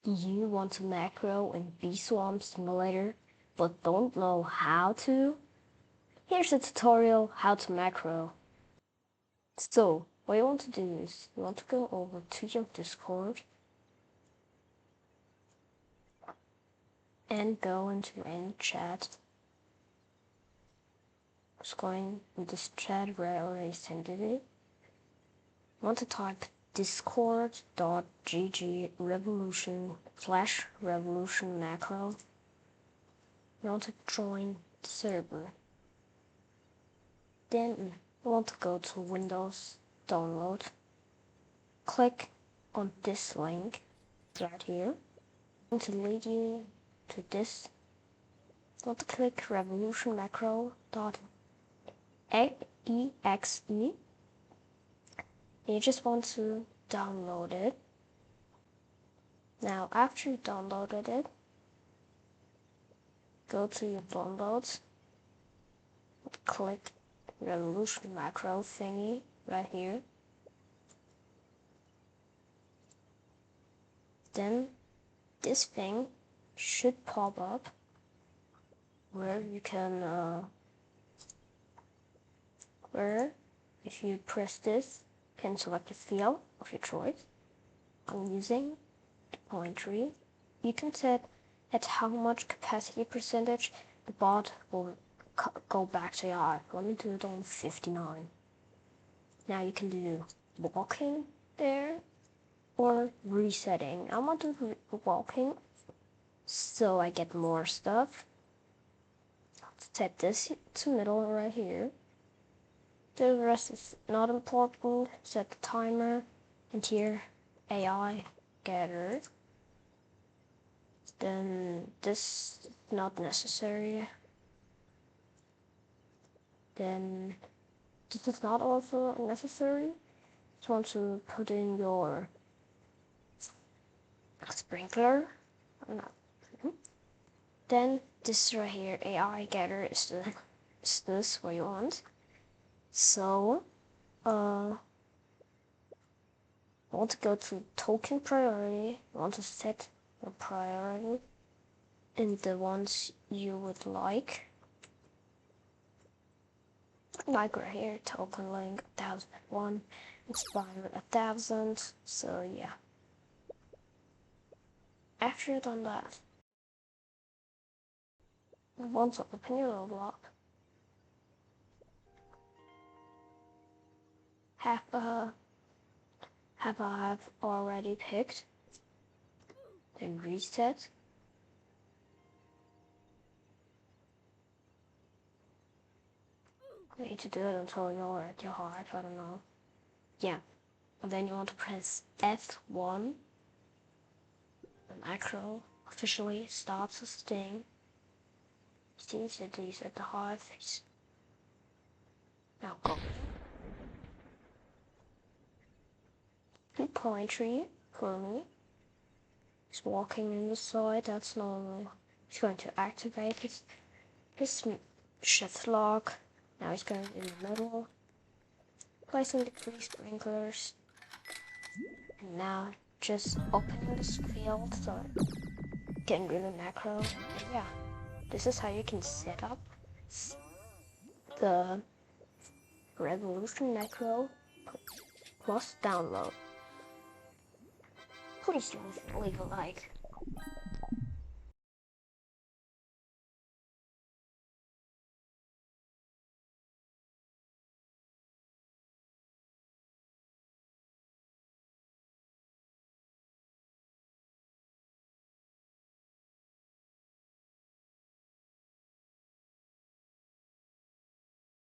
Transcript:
You want to macro in Bee-Swarm Simulator, but don't know how to? Here's a tutorial how to macro. So, what you want to do is, you want to go over to your Discord and go into any chat. Just going in this chat where I already sent it. You want to type discord.gg revolution/revolution macro. You want to join the server. Then you want to go to Windows, download, click on this link right here. I'm going to lead you to this. You want to click revolutionmacro.exe. You just want to download it. Now, after you downloaded it, go to your downloads, click revolution macro thingy right here. Then this thing should pop up where you can, where if you press this, you can select a field of your choice. I'm using the point tree. You can set at how much capacity percentage the bot will go back to your eye. Let me do it on 59. Now you can do walking there or resetting. I want to do walking so I get more stuff. Set this to middle right here. The rest is not important. Set the timer and here AI gather. Then this is not necessary. Then this is not also necessary. Just want to put in your sprinkler. Then this right here, AI gather is this what you want. So I want to go to token priority. I want to set your priority in the ones you would like right here, token link 1001, inspire 1000. So yeah. After you've done that, you want to open your Roblox. Have I already picked. Then reset. You need to do it until you're at your heart, I don't know. Yeah. And then you want to press F1. The macro officially starts a sting. Seems that he's at the heart face. Now go. Point tree for me. He's walking in the side, that's normal. He's going to activate his shift lock. Now he's going in the middle. Placing the 3 sprinklers. And now just opening this field so getting rid of macro. And yeah, this is how you can set up the Revolution macro plus download. Please leave a like.